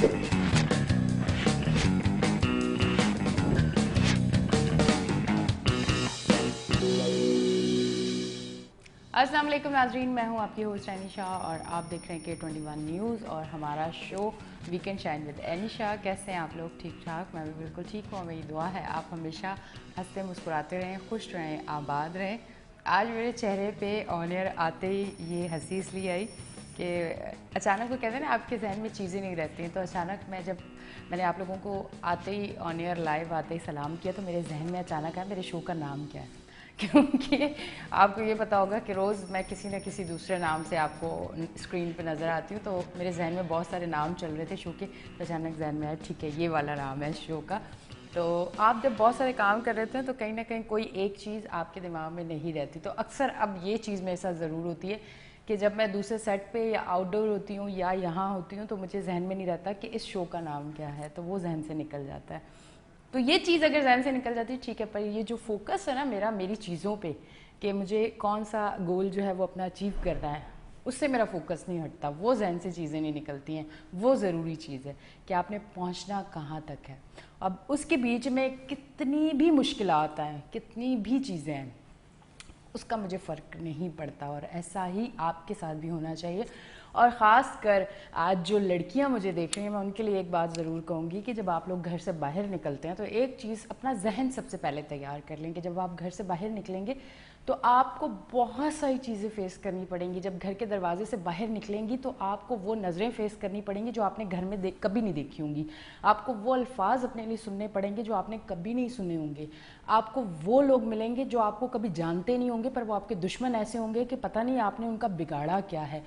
अस्सलाम वालेकुम नाज़रीन, मैं हूं आपकी होस्ट एनिशा और आप देख रहे हैं K21 न्यूज़ और हमारा show weekend shine with Anisha. कैसे हैं आप लोग? ठीक ठाक? मैं भी बिल्कुल ठीक हूँ। मेरी दुआ है आप हमेशा हंसते मुस्कुराते रहें, खुश रहें, आबाद रहें। आज मेरे चेहरे पे ऑन एयर आते ही ये हंसी इसलिए आई कि अचानक वो कहते हैं ना आपके जहन में चीज़ें नहीं रहती हैं, तो अचानक मैंने आप लोगों को आते ही ऑन एयर लाइव आते ही सलाम किया तो मेरे जहन में अचानक आया मेरे शो का नाम क्या है। क्योंकि आपको ये पता होगा कि रोज़ मैं किसी न किसी दूसरे नाम से आपको स्क्रीन पे नज़र आती हूँ, तो मेरे जहन में बहुत सारे नाम चल रहे थे शो के, तो अचानक जहन में आया ठीक है ये वाला नाम है शो का। तो आप जब बहुत सारे काम कर रहे थे तो कहीं ना कहीं कोई एक चीज़ आपके दिमाग में नहीं रहती, तो अक्सर अब ये चीज़ मेरे साथ ज़रूर होती है कि जब मैं दूसरे सेट पे या आउटडोर होती हूँ या यहाँ होती हूँ तो मुझे जहन में नहीं रहता कि इस शो का नाम क्या है, तो वो जहन से निकल जाता है। तो ये चीज़ अगर जहन से निकल जाती है ठीक है, पर ये जो फोकस है ना मेरी चीज़ों पे कि मुझे कौन सा गोल जो है वो अपना अचीव करना है, उससे मेरा फोकस नहीं हटता, वो जहन से चीज़ें नहीं निकलती हैं। वो ज़रूरी चीज़ है कि आपने पहुंचना कहाँ तक है। अब उसके बीच में कितनी भी मुश्किलात आएँ, कितनी भी चीज़ें हैं, उसका मुझे फ़र्क नहीं पड़ता और ऐसा ही आपके साथ भी होना चाहिए। और ख़ास कर आज जो लड़कियां मुझे देख रही हैं, मैं उनके लिए एक बात ज़रूर कहूँगी कि जब आप लोग घर से बाहर निकलते हैं तो एक चीज़ अपना जहन सबसे पहले तैयार कर लें कि जब आप घर से बाहर निकलेंगे तो आपको बहुत सारी चीज़ें फ़ेस करनी पड़ेंगी। जब घर के दरवाजे से बाहर निकलेंगी तो आपको वो नज़रें फ़ेस करनी पड़ेंगी जो आपने घर में कभी नहीं देखी होंगी। आपको वो अल्फाज अपने लिए सुनने पड़ेंगे जो आपने कभी नहीं सुने होंगे। आपको वो लोग मिलेंगे जो आपको कभी जानते नहीं होंगे, पर वो आपके दुश्मन ऐसे होंगे कि पता नहीं आपने उनका बिगाड़ा क्या है।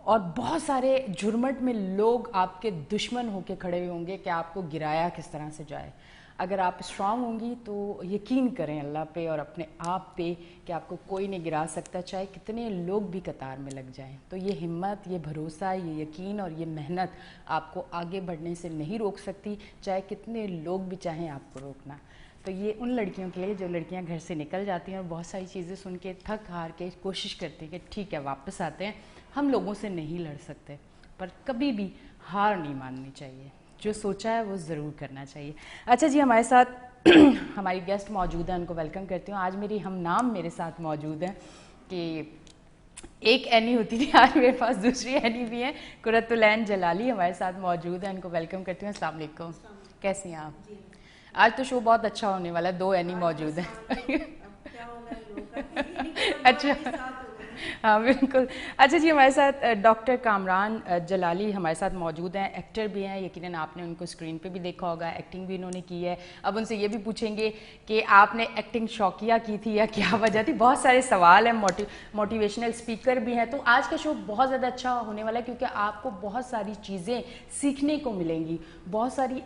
और बहुत सारे झुरमट में लोग आपके दुश्मन होके खड़े हुए होंगे कि आपको गिराया किस तरह से जाए। अगर आप स्ट्रांग होंगी तो यकीन करें अल्लाह पे और अपने आप पे कि आपको कोई नहीं गिरा सकता, चाहे कितने लोग भी कतार में लग जाएं। तो ये हिम्मत, ये भरोसा, ये यकीन और ये मेहनत आपको आगे बढ़ने से नहीं रोक सकती, चाहे कितने लोग भी चाहें आपको रोकना। तो ये उन लड़कियों के लिए जो लड़कियां घर से निकल जाती हैं और बहुत सारी चीज़ें सुन के थक हार के कोशिश करती हैं कि ठीक है वापस आते हैं, हम लोगों से नहीं लड़ सकते, पर कभी भी हार नहीं माननी चाहिए, जो सोचा है वो ज़रूर करना चाहिए। अच्छा जी, हमारे साथ हमारी गेस्ट मौजूद हैं, उनको वेलकम करती हूँ। आज मेरी हम नाम मेरे साथ मौजूद हैं कि एक एनी होती थी, आज मेरे पास दूसरी एनी भी है। कुरतुलैन जलाली हमारे साथ मौजूद है, उनको वेलकम करती हूँ। अस्सलाम वालेकुम, कैसी हैं आप? आज तो शो बहुत अच्छा होने वाला है, 2 एनी मौजूद हैं। अच्छा, हाँ बिल्कुल। अच्छा जी, हमारे साथ डॉक्टर कामरान जलाली हमारे साथ मौजूद हैं, एक्टर भी हैं। यकीनन आपने उनको स्क्रीन पे भी देखा होगा, एक्टिंग भी इन्होंने की है। अब उनसे ये भी पूछेंगे कि आपने एक्टिंग शौकिया की थी या क्या वजह थी। बहुत सारे सवाल हैं, मोटिवेशनल स्पीकर भी हैं। तो आज का शो बहुत ज़्यादा अच्छा होने वाला है क्योंकि आपको बहुत सारी चीज़ें सीखने को मिलेंगी। बहुत सारी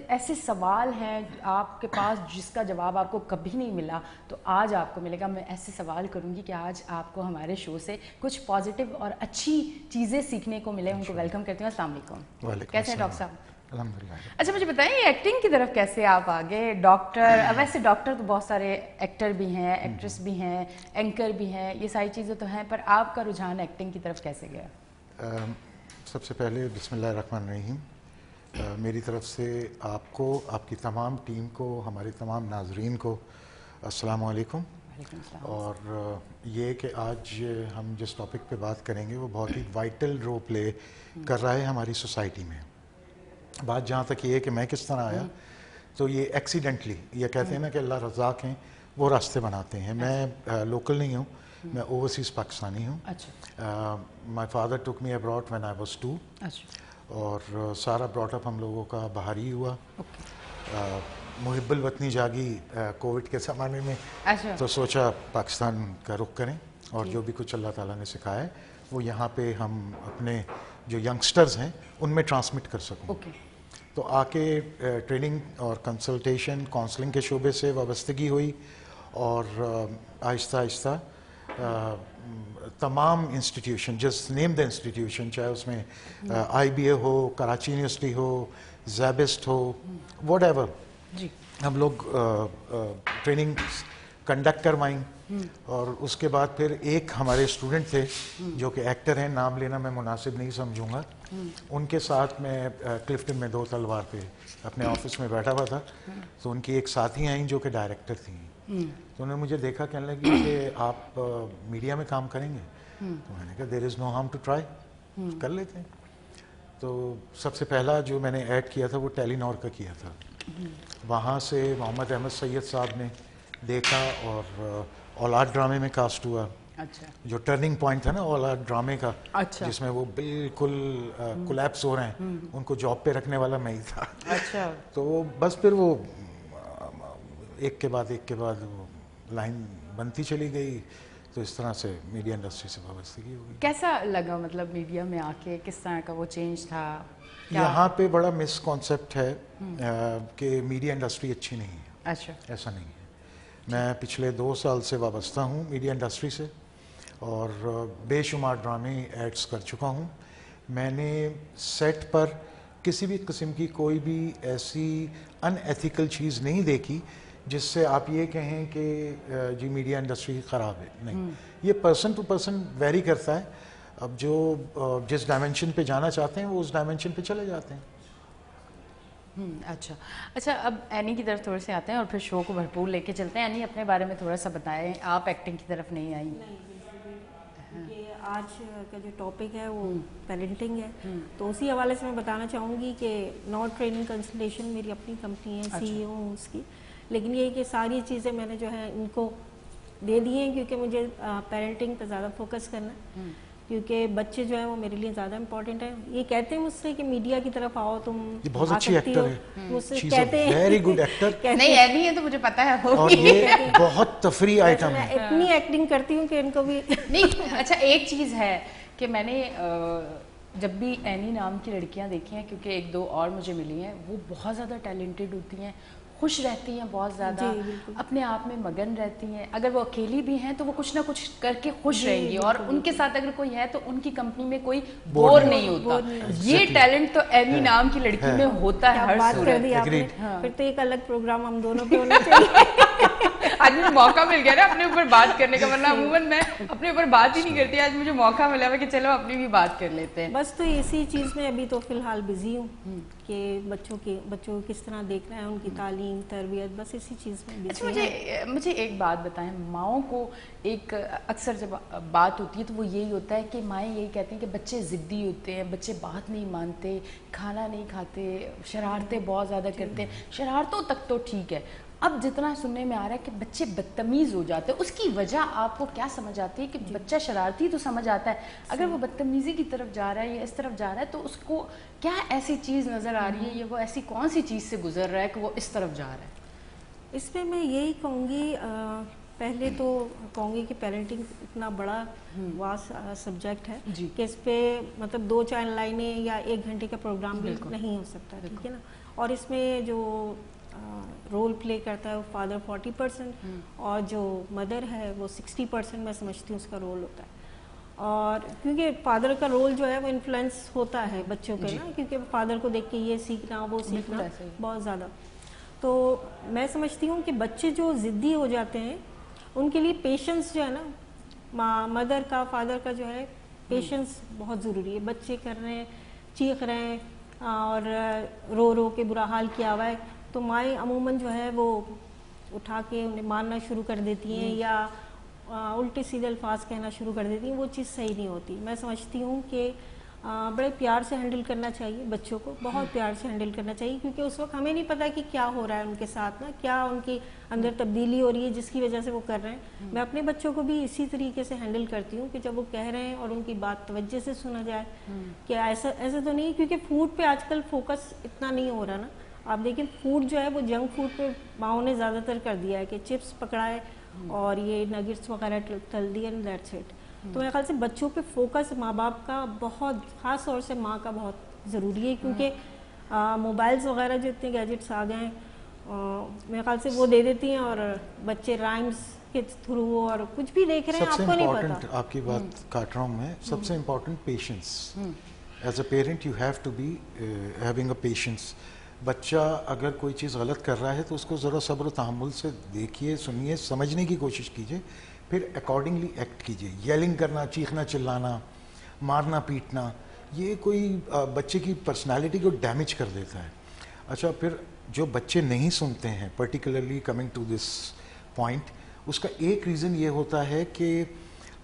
ऐसे सवाल हैं आपके पास जिसका जवाब आपको कभी नहीं मिला, तो आज आपको मिलेगा। मैं ऐसे सवाल करूँगी कि आज आपको हमारे शो से कुछ पॉजिटिव और अच्छी चीज़ें सीखने को मिले। उनको वेलकम करती हूँ। अस्सलाम वालेकुम, कैसे हैं डॉक्टर साहब? अल्हम्दुलिल्लाह। अच्छा मुझे बताइए, एक्टिंग की तरफ कैसे आप आ गए? डॉक्टर, अब वैसे डॉक्टर तो बहुत सारे एक्टर भी हैं, एक्ट्रेस भी हैं, एंकर भी हैं, ये सारी चीज़ें तो हैं, पर आपका रुझान एक्टिंग की तरफ कैसे गया? सबसे पहले बिस्मिल्लाहिर्रहमानिर्रहीम। मेरी तरफ से आपको, आपकी तमाम टीम को, हमारे तमाम नाजरीन को अस्सलाम वालेकुम। और ये कि आज हम जिस टॉपिक पे बात करेंगे वो बहुत ही वाइटल रोल प्ले कर रहा है हमारी सोसाइटी में। बात जहाँ तक ये है कि मैं किस तरह आया, तो ये एक्सीडेंटली, ये कहते हैं ना कि अल्लाह रज़ाक हैं, वो रास्ते बनाते हैं। मैं लोकल नहीं हूँ, मैं ओवरसीज़ पाकिस्तानी हूँ। My father took me abroad when I was 2 और सारा ब्रॉटअप हम लोगों का बाहर ही हुआ। मुहिब्बुल वतनी जागी कोविड के ज़माने में, तो सोचा पाकिस्तान का रुख करें और जो भी कुछ अल्लाह ताला ने सिखाया है वो यहाँ पे हम अपने जो यंगस्टर्स हैं उनमें ट्रांसमिट कर सकूँ। तो आके ट्रेनिंग और कंसल्टेशन काउंसलिंग के शोबे से वाबस्तगी हुई और आहिस्ता आहिस्ता तमाम institution, just name the institution, चाहे उसमें IBA हो, कराची यूनिवर्सिटी हो, ज़ैबिस्ट हो, व्हाटएवर, हम लोग ट्रेनिंग कंडक्ट करवाई और उसके बाद फिर एक हमारे स्टूडेंट थे जो कि एक्टर हैं, नाम लेना मैं मुनासिब नहीं समझूंगा, उनके साथ मैं क्लिफ्टन में 2 तलवार पे अपने ऑफिस में बैठा हुआ था। तो उनकी एक साथी आई जो कि डायरेक्टर थी, तो उन्होंने मुझे देखा, कहने लगी कि आप मीडिया में काम करेंगे? तो मैंने कहा there is no harm to try, कर लेते हैं। तो सबसे पहला जो मैंने ऐड किया था वो टेलीनॉर का किया था। वहाँ से मोहम्मद अहमद सैयद साहब ने देखा और औलाद ड्रामे में कास्ट हुआ। अच्छा। जो टर्निंग पॉइंट था ना औलाद ड्रामे का, अच्छा। जिसमें वो बिल्कुल कोलैप्स हो रहे हैं, उनको जॉब पे रखने वाला मैं ही था। अच्छा। तो बस फिर वो एक के बाद वो लाइन बनती चली गई। तो इस तरह से मीडिया इंडस्ट्री से वाबस्तगी हो गई। कैसा लगा, मतलब मीडिया में आके किस तरह का वो चेंज था? यहाँ पे बड़ा मिसकॉन्सेप्ट है कि मीडिया इंडस्ट्री अच्छी नहीं है। अच्छा। ऐसा नहीं है। मैं पिछले 2 साल से वाबस्ता हूँ मीडिया इंडस्ट्री से और बेशुमार ड्रामे एड्स कर चुका हूँ। मैंने सेट पर किसी भी किस्म की कोई भी ऐसी अनएथिकल चीज़ नहीं देखी जिससे आप ये कहें कि जी मीडिया इंडस्ट्री ख़राब है। नहीं, ये पर्सन टू पर्सन वेरी करता है। अब जो जिस डायमेंशन पे जाना चाहते हैं वो उस डायमेंशन पे चले जाते हैं। अच्छा। अच्छा, अब एनी की तरफ थोड़े से आते हैं और फिर शो को भरपूर लेके चलते हैं। एनी, अपने बारे में थोड़ा सा बताएं, आप एक्टिंग की तरफ नहीं आई। ये आज का जो टॉपिक है वो पेरेंटिंग है, तो उसी हवाले से मैं बताना चाहूँगी कि नॉट ट्रेनिंग कंसल्टेशन मेरी अपनी कंपनी है। अच्छा। CEO हूँ उसकी। लेकिन ये कि सारी चीज़ें मैंने जो है इनको दे दी हैं क्योंकि मुझे पेरेंटिंग पे ज़्यादा फोकस करना है, क्योंकि बच्चे जो है वो मेरे लिए ज़्यादा इंपॉर्टेंट है। ये कहते हैं मुझसे कि मीडिया की तरफ आओ, तुम ये बहुत अच्छी एक्टर है, मुझसे कहते हैं वेरी गुड एक्टर। नहीं, एनी है तो मुझे पता है वो और ये बहुत तफरी आइटम मैं है। इतनी एक्टिंग करती हूँ कि इनको भी नहीं। अच्छा, एक चीज़ है कि मैंने जब भी एनी नाम की लड़कियां देखी हैं, क्योंकि 1-2 और मुझे मिली हैं, वो बहुत ज़्यादा टैलेंटेड होती हैं, खुश रहती हैं बहुत ज़्यादा, अपने आप में मगन रहती हैं। अगर वो अकेली भी हैं तो वो कुछ ना कुछ करके खुश रहेंगी, और उनके साथ अगर कोई है तो उनकी कंपनी में कोई बोर नहीं होता। ये टैलेंट तो एनी नाम की लड़की में होता है हर सूरत। फिर तो एक अलग प्रोग्राम हम दोनों पे होना चाहिए। आज मुझे मौका मिल गया ना अपने ऊपर बात करने का, वरना अमूमन मैं अपने ऊपर बात ही नहीं करती। आज मुझे मौका मिला है कि चलो अपनी भी बात कर लेते हैं। बस तो इसी चीज़ में अभी तो फिलहाल बिजी हूँ कि बच्चों को किस तरह देखना है, उनकी तालीम तरबियत, बस इसी चीज़ में बिजी। अच्छा, मुझे एक बात बताएं, माओं को एक अक्सर जब बात होती है तो वो यही होता है कि माएँ यही कहती हैं कि बच्चे ज़िद्दी होते हैं, बच्चे बात नहीं मानते, खाना नहीं खाते, शरारतें बहुत ज़्यादा करते हैं। शरारतों तक तो ठीक है, अब जितना सुनने में आ रहा है कि बच्चे बदतमीज़ हो जाते हैं, उसकी वजह आपको क्या समझ आती है? कि बच्चा शरारती तो समझ आता है, अगर वो बदतमीज़ी की तरफ जा रहा है या इस तरफ जा रहा है तो उसको क्या ऐसी चीज़ नज़र आ रही है, या वो ऐसी कौन सी चीज़ से गुजर रहा है कि वो इस तरफ जा रहा है? इसमें मैं यही कहूँगी, पहले तो कहूँगी कि पेरेंटिंग इतना बड़ा वास्ट सब्जेक्ट है कि इस पर मतलब 2-4 लाइनें या 1 घंटे का प्रोग्राम भी नहीं हो सकता, ठीक है ना। और इसमें जो रोल प्ले करता है वो फादर 40% और जो मदर है वो 60% मैं समझती हूँ उसका रोल होता है। और क्योंकि फादर का रोल जो है वो इन्फ्लुएंस होता है बच्चों पे ना, क्योंकि फादर को देख के ये सीखना वो सीखना बहुत ज़्यादा। तो मैं समझती हूँ कि बच्चे जो ज़िद्दी हो जाते हैं उनके लिए पेशेंस जो है ना, मदर का फादर का जो है पेशेंस बहुत ज़रूरी है। बच्चे कर रहे हैं, चीख रहे हैं और रो रो के बुरा हाल किया हुआ है, तो माएँ अमूमन जो है वो उठा के उन्हें मारना शुरू कर देती हैं या उल्टे सीधे अल्फाज कहना शुरू कर देती हैं। वो चीज़ सही नहीं होती। मैं समझती हूँ कि बड़े प्यार से हैंडल करना चाहिए बच्चों को, बहुत प्यार से हैंडल करना चाहिए, क्योंकि उस वक्त हमें नहीं पता कि क्या हो रहा है उनके साथ ना, क्या उनकी अंदर तब्दीली हो रही है जिसकी वजह से वो कर रहे हैं। मैं अपने बच्चों को भी इसी तरीके से हैंडल करती हूँ कि जब वो कह रहे हैं और उनकी बात तवज्जो से सुना जाए कि ऐसा तो नहीं, क्योंकि फूड पे आजकल फोकस इतना नहीं हो रहा ना। आप देखिए फूड जो है वो जंक फूड पे माओ ने ज़्यादातर कर दिया है कि चिप्स पकड़ाए और ये नगेट्स वगैरह तल दिए एंड दैट्स इट। तो मेरे ख्याल से बच्चों पे फोकस माँ बाप का बहुत, ख़ास तौर से माँ का बहुत ज़रूरी है, क्योंकि मोबाइल्स वगैरह जो इतने गैजेट्स आ गए हैं मेरे ख्याल से वो दे देती हैं और बच्चे राइम्स के थ्रू और कुछ भी देख रहे हैं, आपको नहीं पता। आपकी बात काट रहा हूँ मैं, सबसे important patience. As a parent you have to be having a patience बच्चा अगर कोई चीज़ गलत कर रहा है तो उसको ज़रा सब्र तहम्मुल से देखिए, सुनिए, समझने की कोशिश कीजिए, फिर अकॉर्डिंगली एक्ट कीजिए। येलिंग करना, चीखना चिल्लाना, मारना पीटना, ये कोई बच्चे की पर्सनालिटी को डैमेज कर देता है। अच्छा, फिर जो बच्चे नहीं सुनते हैं, particularly coming to this point, उसका एक रीज़न ये होता है कि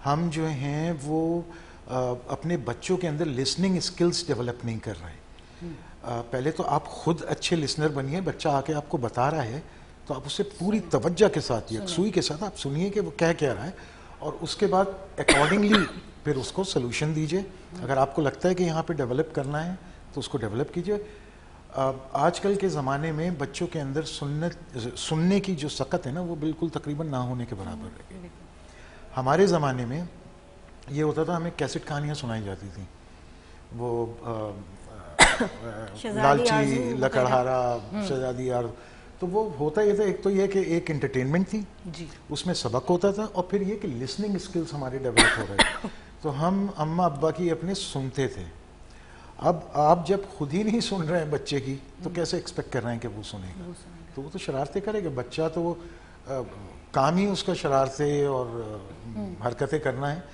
हम जो हैं वो अपने बच्चों के अंदर लिसनिंग स्किल्स डेवलप नहीं कर रहे हैं। पहले तो आप खुद अच्छे लिसनर बनिए। बच्चा आके आपको बता रहा है तो आप उसे पूरी तवज्जो के साथ, यकसुई के साथ आप सुनिए कि वो क्या कह रहा है, और उसके बाद अकॉर्डिंगली फिर उसको सोल्यूशन दीजिए। अगर आपको लगता है कि यहाँ पे डेवलप करना है तो उसको डेवलप कीजिए। आजकल के ज़माने में बच्चों के अंदर सुनने की जो सकत है ना, वो बिल्कुल तकरीबन ना होने के बराबर है। हमारे ज़माने में ये होता था, हमें कैसेट कहानियाँ सुनाई जाती थी, वो लालची, लकड़हारा, शहजादी यार। तो वो होता ये था, एक तो ये कि एक एंटरटेनमेंट थी जी, उसमें सबक होता था, और फिर ये कि लिसनिंग स्किल्स हमारे डेवलप हो रहे तो हम अम्मा अब्बा की अपने सुनते थे। अब आप जब खुद ही नहीं सुन रहे हैं बच्चे की, तो कैसे एक्सपेक्ट कर रहे हैं कि वो सुनेगा? तो वो तो शरारतें करेगा बच्चा, तो वो काम ही उसका शरारतें और हरकतें करना है।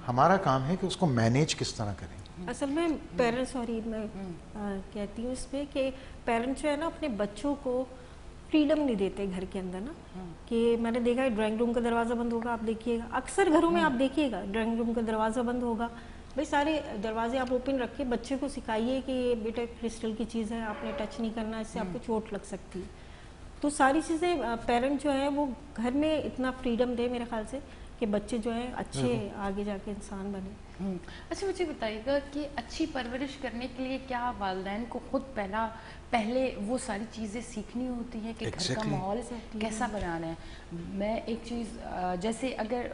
हमारा काम है कि उसको मैनेज किस तरह करें। असल में पेरेंट्स, सॉरी मैं कहती हूँ इसमें कि पेरेंट्स जो है ना अपने बच्चों को फ्रीडम नहीं देते घर के अंदर ना, कि मैंने देखा है ड्राइंग रूम का दरवाज़ा बंद होगा, आप देखिएगा अक्सर घरों में आप देखिएगा ड्राइंग रूम का दरवाज़ा बंद होगा। भाई सारे दरवाजे आप ओपन रखिए, बच्चे को सिखाइए कि ये बेटा क्रिस्टल की चीज़ है, आपने टच नहीं करना, इससे आपको चोट लग सकती है। तो सारी चीज़ें पेरेंट जो है वो घर में इतना फ्रीडम दे मेरे ख्याल से कि बच्चे जो है अच्छे आगे जाके इंसान बने। अच्छा, मुझे बताइएगा कि अच्छी परवरिश करने के लिए क्या वालिदैन को खुद पहले वो सारी चीज़ें सीखनी होती हैं कि घर का माहौल कैसा बनाना है? मैं एक चीज़, जैसे अगर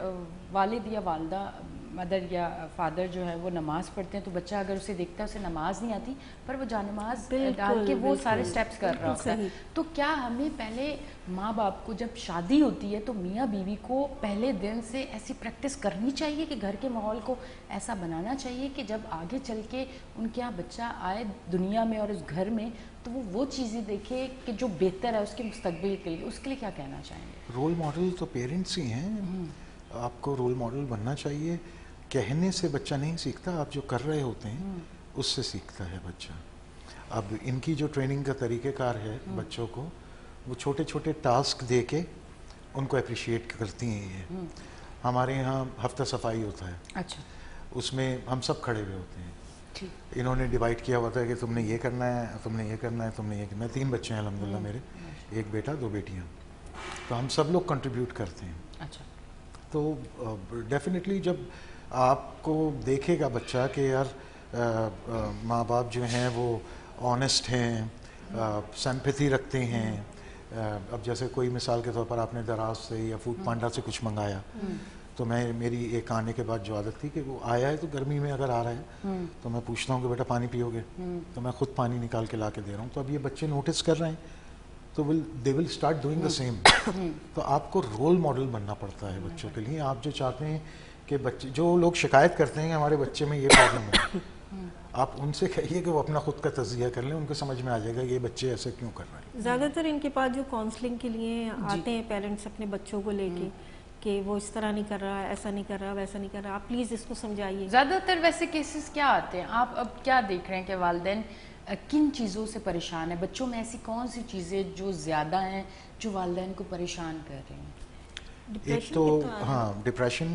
वालिद या वालदा, मदर या फादर जो है वो नमाज़ पढ़ते हैं, तो बच्चा अगर उसे देखता है उसे नमाज नहीं आती, पर वो जानमाज डाल के वो सारे स्टेप्स कर रहा होता है, तो क्या हमें पहले माँ बाप को जब शादी होती है तो मियाँ बीवी को पहले दिन से ऐसी प्रैक्टिस करनी चाहिए कि घर के माहौल को ऐसा बनाना चाहिए कि जब आगे चल के उनके यहाँ बच्चा आए दुनिया में और उस घर में, तो वो चीज़ें देखे कि जो बेहतर है उसके मुस्तकबिल के लिए? उसके लिए क्या कहना चाहेंगे? रोल मॉडल तो पेरेंट्स ही हैं। आपको रोल मॉडल बनना चाहिए। कहने से बच्चा नहीं सीखता, आप जो कर रहे होते हैं उससे सीखता है बच्चा। अब इनकी जो ट्रेनिंग का तरीक़ेकार है बच्चों को, वो छोटे छोटे टास्क दे के उनको अप्रिशिएट करती हैं। ये हमारे यहाँ हफ्ता सफाई होता है। अच्छा। उसमें हम सब खड़े हुए होते हैं। इन्होंने डिवाइड किया हुआ था कि तुमने ये करना है, तुमने ये करना है, तुमने ये करना है। 3 बच्चे हैं अल्हम्दुलिल्लाह मेरे, 1 बेटा 2 बेटियाँ। तो हम सब लोग कंट्रीब्यूट करते हैं। अच्छा। तो डेफिनेटली जब आपको देखेगा बच्चा कि यार माँ बाप जो हैं वो ऑनेस्ट हैं, सिंपैथी रखते हैं। अब जैसे कोई मिसाल के तौर पर आपने दराज से या फूड पांडा से कुछ मंगाया, तो मेरी एक आने के बाद जो आदत थी कि वो आया है तो गर्मी में अगर आ रहा है तो मैं पूछता हूँ कि बेटा पानी पियोगे, तो मैं खुद पानी निकाल के ला के दे रहा हूँ। तो अब ये बच्चे नोटिस कर रहे हैं तो they will start doing the same. तो आपको रोल मॉडल बनना पड़ता है बच्चों के लिए। आप जो चाहते हैं कि बच्चे, जो लोग शिकायत करते हैं कि हमारे बच्चे में ये प्रॉब्लम है, आप उनसे कहिए कि वो अपना खुद का तज़किया कर लें, उनको समझ में आ जाएगा कि ये बच्चे ऐसे क्यों कर रहे हैं। ज़्यादातर इनके पास जो काउंसलिंग के लिए आते हैं पेरेंट्स अपने बच्चों को लेके कि वो इस तरह नहीं कर रहा, ऐसा नहीं कर रहा, वैसा नहीं कर रहा, आप प्लीज़ इसको समझाइए। ज़्यादातर वैसे केसेस क्या आते हैं? आप अब क्या देख रहे हैं कि वालिदैन किन चीज़ों से परेशान है? बच्चों में ऐसी कौन सी चीज़ें जो ज़्यादा हैं जो वालिदैन को परेशान कर रही हैं? एक तो हाँ, डिप्रेशन,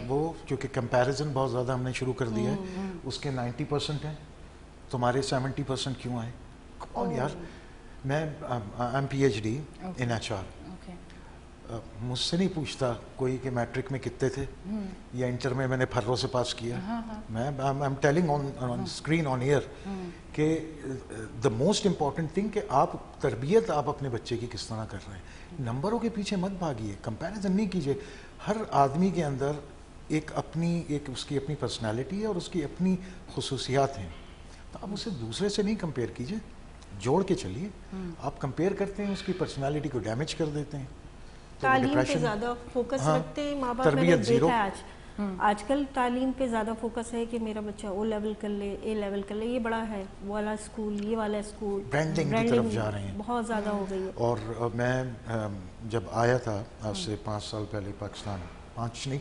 वो क्योंकि कंपैरिजन बहुत ज़्यादा हमने शुरू कर दिया है। उसके 90% हैं, तुम्हारे 70% क्यों आए? कौन यार, मैं I am PhD in HR। मुझसे नहीं पूछता कोई कि मैट्रिक में कितने थे या इंटर में मैंने फर्रों से पास किया। मैं I am telling on screen, on air, कि द मोस्ट इम्पॉर्टेंट थिंग कि आप तरबियत आप अपने बच्चे की किस तरह कर रहे हैं। नंबरों के पीछे मत भागिए, कंपैरिजन नहीं कीजिए। हर आदमी के अंदर एक उसकी अपनी पर्सनैलिटी है और उसकी अपनी खुसूसियात हैं। तो आप उसे दूसरे से नहीं कंपेयर कीजिए, जोड़ के चलिए। आप कंपेयर करते हैं उसकी पर्सनैलिटी को डैमेज कर देते हैं। तालीम पे ज़्यादा फोकस रखते हैं माँ बाप। मैंने देखा है आज आजकल तालीम पे ज़्यादा फोकस है कि मेरा बच्चा ओ लेवल कर ले, ए लेवल कर ले, ये बड़ा है, वो वाला स्कूल, ये वाला स्कूल, ब्रांडिंग की तरफ जा रहे हैं बहुत ज़्यादा हो गई है। और मैं जब आया था आज से 5 साल पहले पाकिस्तान,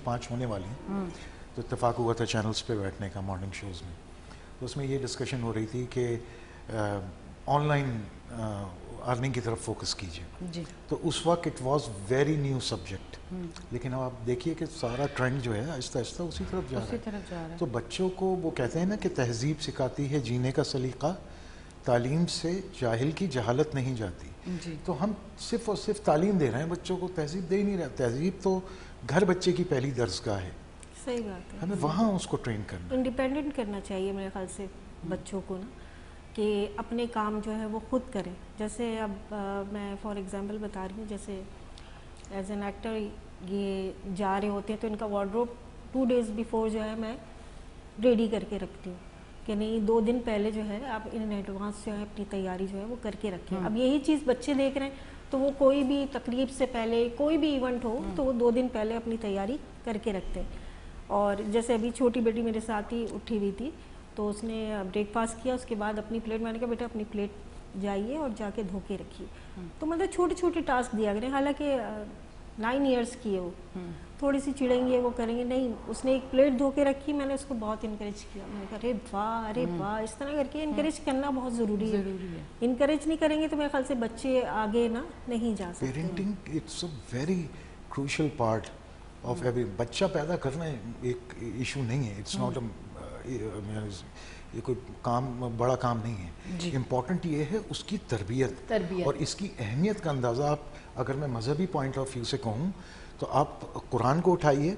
5 होने वाली हैं, तो इत्तेफाक हुआ था चैनल्स पे बैठने का मॉर्निंग शोज़ में, तो उसमें ये डिस्कशन हो रही थी कि ऑनलाइन अर्निंग की तरफ फोकस कीजिए जी। तो उस वक्त it was very new subject, लेकिन अब आप देखिए कि सारा ट्रेंड जो है आहिस्ता आहिस्ता उसी तरफ जा रहा है। तो बच्चों को वो कहते हैं ना कि तहजीब सिखाती है जीने का सलीका, तालीम से जाहिल की जहालत नहीं जाती जी। तो हम सिर्फ और सिर्फ तालीम दे रहे हैं, बच्चों को तहजीब दे ही नहीं रहे। तहजीब तो घर बच्चे की पहली दर्जगाह है, सही बात है, हमें वहाँ उसको ट्रेन करना, इंडिपेंडेंट करना चाहिए मेरे ख्याल से बच्चों को ना, कि अपने काम जो है वो खुद करें। जैसे अब मैं फॉर एग्जांपल बता रही हूँ, जैसे एज एन एक्टर ये जा रहे होते हैं तो इनका वार्डरोब 2 डेज़ बिफोर जो है मैं रेडी करके रखती हूँ कि नहीं 2 दिन पहले जो है आप इन एडवांस जो है अपनी तैयारी जो है वो करके रखें। अब यही चीज़ बच्चे देख रहे हैं तो वो कोई भी तकरीब से पहले कोई भी इवेंट हो तो वो 2 दिन पहले अपनी तैयारी करके रखते हैं। और जैसे अभी छोटी बेटी मेरे साथ ही उठी हुई थी, तो उसने ब्रेकफास्ट किया, उसके बाद अपनी प्लेट, मैंने कहा बेटा अपनी प्लेट जाइए और जाके धो के रखिए। तो मतलब छोटे छोटे टास्क दिया करें, हालांकि 9 इयर्स की है वो, थोड़ी सी चिड़ेंगी वो करेंगे नहीं। उसने एक प्लेट धो के रखी, मैंने उसको बहुत इनकरेज किया, मैंने कहा अरे वाह, इस तरह करके इनकरेज करना बहुत ज़रूरी है। इनकरेज नहीं करेंगे तो मेरे ख्याल से बच्चे आगे ना नहीं जा सकते। Parenting it's a very crucial part of every. बच्चा पैदा करना एक इशू नहीं है, इट्स नॉट ये कोई काम बड़ा काम नहीं है। इम्पॉर्टेंट ये है उसकी तरबियत और इसकी अहमियत का अंदाज़ा आप, अगर मैं मजहबी पॉइंट ऑफ व्यू से कहूँ तो आप कुरान को उठाइए,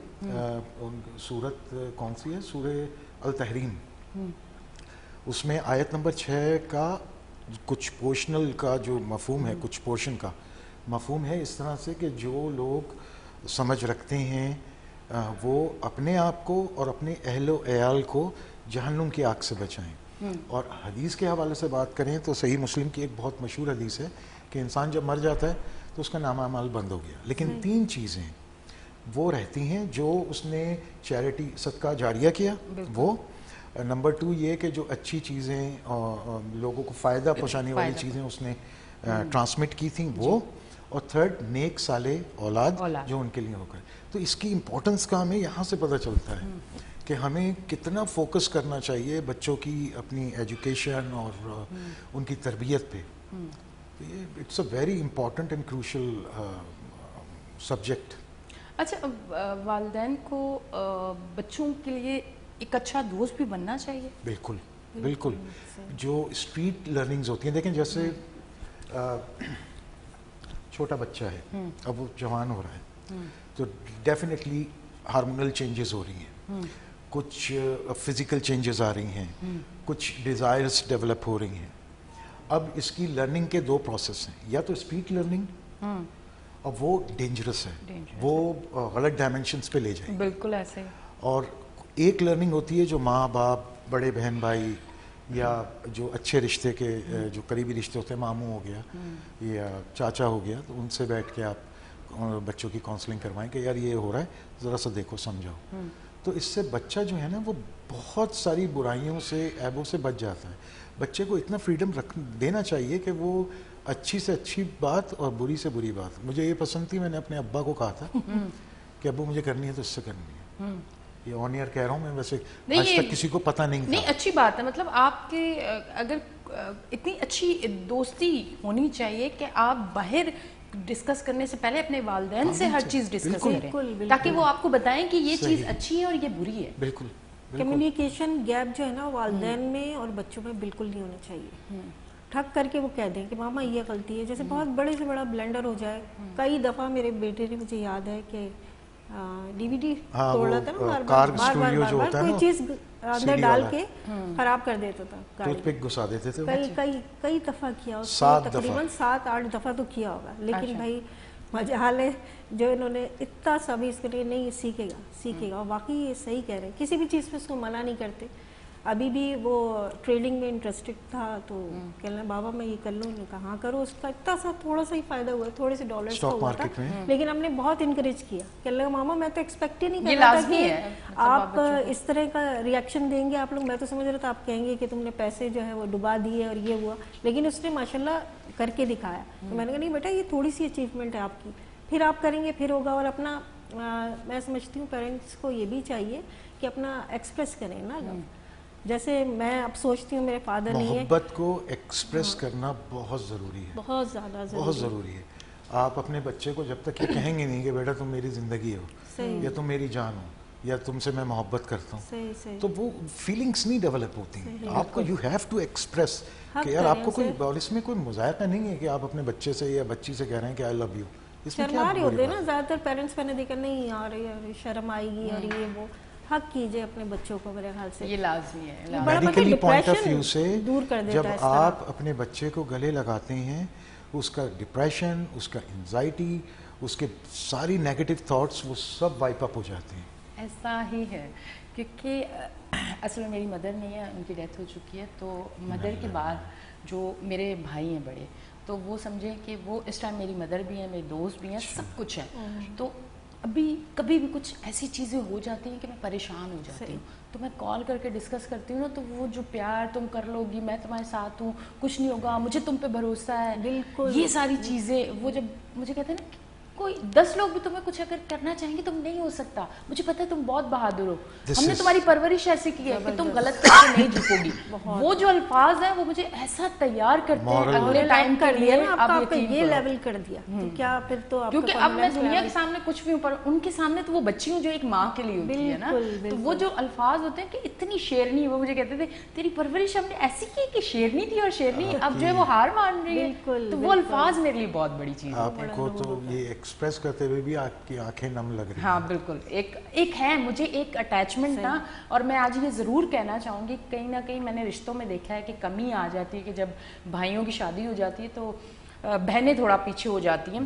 सूरत कौन सी है, सूरह अल तहरीम, उसमें आयत नंबर 6 का कुछ पोर्शनल का जो मफहूम है, कुछ पोर्शन का मफहूम है इस तरह से कि जो लोग समझ रखते हैं वो अपने आप को और अपने अहलो अयाल को जहन्नुम की आग से बचाएं। और हदीस के हवाले से बात करें तो सही मुस्लिम की एक बहुत मशहूर हदीस है कि इंसान जब मर जाता है तो उसका नामा अमाल बंद हो गया, लेकिन 3 चीज़ें वो रहती हैं जो उसने चैरिटी सदका जारिया किया, वो नंबर 2 ये कि जो अच्छी चीज़ें लोगों को फ़ायदा पहुँचाने वाली चीज़ें उसने ट्रांसमिट की थी वो, और 3rd नेक साले औलाद जो उनके लिए होकर। तो इसकी इम्पोर्टेंस का हमें यहाँ से पता चलता है कि हमें कितना फोकस करना चाहिए बच्चों की अपनी एजुकेशन और उनकी तरबियत पे। तो ये it's a very important and crucial subject. अच्छा, वालिदैन को बच्चों के लिए एक अच्छा दोस्त भी बनना चाहिए। बिल्कुल बिल्कुल। जो स्ट्रीट लर्निंग्स होती हैं, देखें जैसे छोटा बच्चा है, अब वो जवान हो रहा है, तो डेफिनेटली हार्मोनल चेंजेस हो रही हैं, कुछ फिज़िकल चेंजेस आ रही हैं, कुछ डिज़ायर्स डेवलप हो रही हैं। अब इसकी लर्निंग के 2 प्रोसेस हैं, या तो स्पीड लर्निंग, और वो डेंजरस है, वो गलत डायमेंशंस पे ले जाएगी। बिल्कुल ऐसे। और एक लर्निंग होती है जो माँ बाप, बड़े बहन भाई, या जो अच्छे रिश्ते के जो करीबी रिश्ते होते हैं, मामू हो गया या चाचा हो गया, तो उनसे बैठ के आप बच्चों की काउंसलिंग करवाएं कि यार ये हो रहा है, ज़रा सा देखो समझाओ। तो इससे बच्चा जो है ना वो बहुत सारी बुराइयों से, ऐबों से बच जाता है। बच्चे को इतना फ्रीडम देना चाहिए कि वो अच्छी से अच्छी बात और बुरी से बुरी बात, मुझे ये पसंद थी, मैंने अपने अब्बा को कहा था कि अब्बू मुझे करनी है तो इससे करनी है। ये ऑन ईयर कह रहा हूँ मैं, वैसे आज तक किसी को पता नहीं था। नहीं, अच्छी बात है, मतलब आपके अगर इतनी अच्छी दोस्ती होनी चाहिए कि आप बाहर डिस्कस करने से पहले अपने वालिदैन से हर चीज़ डिस्कस करें, ताकि वो आपको बताएं कि ये चीज़ अच्छी है और ये बुरी है। बिल्कुल। कम्युनिकेशन गैप जो है ना वालिदैन में और बच्चों में बिल्कुल नहीं होना चाहिए। ठक करके वो कह दें कि मामा ये गलती है, जैसे बहुत बड़े से बड़ा ब्लेंडर हो जाए। कई दफ़ा मेरे बेटे ने, मुझे याद है कि DVD तोड़ रहा था ना, बार कोई चीज़ अंदर डाल के खराब कर देता था, टूथपिक घुसा देते थे। कई दफ़ा किया उसको, तकरीबन 7-8 दफ़ा तो किया होगा। लेकिन भाई मजाल है जो इन्होंने इतना सा भी इसके लिए नहीं सीखेगा। और वाकई ये सही कह रहे हैं, किसी भी चीज़ पे उसको मना नहीं करते। अभी भी वो ट्रेडिंग में इंटरेस्टेड था, तो कहना बाबा मैं ये कर लूँ, कहा हाँ करो। उसका इतना सा थोड़ा सा ही फायदा हुआ, थोड़े से डॉलर्स का हुआ था, लेकिन हमने बहुत इनकरेज किया। कहने लगा मामा मैं तो एक्सपेक्ट ही नहीं कर रहा था कि आप इस तरह का रिएक्शन देंगे आप लोग। मैं तो समझ रहा था आप कहेंगे कि तुमने पैसे जो है वो डुबा दिए और ये हुआ, लेकिन उसने माशाल्लाह करके दिखाया। तो मैंने कहा नहीं बेटा ये थोड़ी सी अचीवमेंट है आपकी, फिर आप करेंगे फिर होगा। और अपना मैं समझती हूँ पेरेंट्स को ये भी चाहिए कि अपना एक्सप्रेस करें ना। जैसे मैं अब सोचती हूँ मेरे फादर नहीं है, मोहब्बत को एक्सप्रेस करना बहुत ज़रूरी है, बहुत ज़्यादा बहुत ज़रूरी है। आप अपने बच्चे को जब तक ये कहेंगे नहीं कि बेटा तुम मेरी ज़िंदगी हो या तुम मेरी जान हो या तुमसे मैं मोहब्बत करता हूँ, तो वो फीलिंग्स नहीं डेवलप होती हैं। आपको यू हैव टू एक्सप्रेस कि यार आपको कोई, और इसमें कोई मुज़ायका नहीं है कि आप अपने बच्चे से या बच्ची से कह रहे हैं कि आई लव यू। शर्मा रहे होते हैं ना ज़्यादातर पेरेंट्स, मैंने देखा नहीं यार शर्म आएगी और ये वो। हक कीजिए अपने बच्चों को, मेरे ख्याल से ये लाजमी है। मेडिकली पॉइंट ऑफ व्यू से दूर कर देता जब है आप अपने बच्चे को गले लगाते हैं, उसका डिप्रेशन, उसका एंजाइटी, उसके सारी नेगेटिव थॉट्स वो सब वाइप अप हो जाते हैं। ऐसा ही है, क्योंकि असल में मेरी मदर नहीं है, उनकी डेथ हो चुकी है। तो मदर के बाद जो मेरे भाई हैं बड़े, तो वो समझें कि वो इस टाइम मेरी मदर भी हैं, मेरे दोस्त भी हैं, सब कुछ है। तो अभी कभी भी कुछ ऐसी चीज़ें हो जाती हैं कि मैं परेशान हो जाती हूँ, तो मैं कॉल करके डिस्कस करती हूँ ना, तो वो जो प्यार तुम कर लोगी, मैं तुम्हारे साथ हूँ, कुछ नहीं होगा, मुझे तुम पे भरोसा है, बिल्कुल ये सारी चीज़ें वो जब मुझे कहते हैं ना, कोई 10 लोग भी तुम्हें कुछ अगर करना चाहेंगे तुम नहीं हो सकता, मुझे पता है तुम बहुत बहादुर हो, हमने तुम्हारी परवरिश ऐसी की है कि तुम गलत करके नहीं झुकोगी। वो जो अल्फाज है वो मुझे ऐसा तैयार करते हैं अगले टाइम कर लिया ना, आपका ये लेवल कर दिया, तो क्या फिर तो आपका, क्योंकि अब मैं दुनिया के सामने कुछ भी हूँ, पर उनके सामने तो वो बच्ची हूँ जो एक माँ के लिए होती है ना। तो वो जो अल्फाज होते हैं कि इतनी शेरनी, वो मुझे कहते थे तेरी परवरिश हमने ऐसी की कि शेरनी थी, और शेरनी अब जो है वो हार मान रही है। तो वो अल्फाज मेरे लिए बहुत बड़ी चीज़ है। आपको तो ये एक्सप्रेस करते हुए भी आपकी आंखें नम लग रही हैं। हाँ बिल्कुल, एक है मुझे एक अटैचमेंट ना, और मैं आज ये ज़रूर कहना चाहूँगी, कहीं ना कहीं मैंने रिश्तों में देखा है कि कमी आ जाती है कि जब भाइयों की शादी हो जाती है तो बहनें थोड़ा पीछे हो जाती हैं।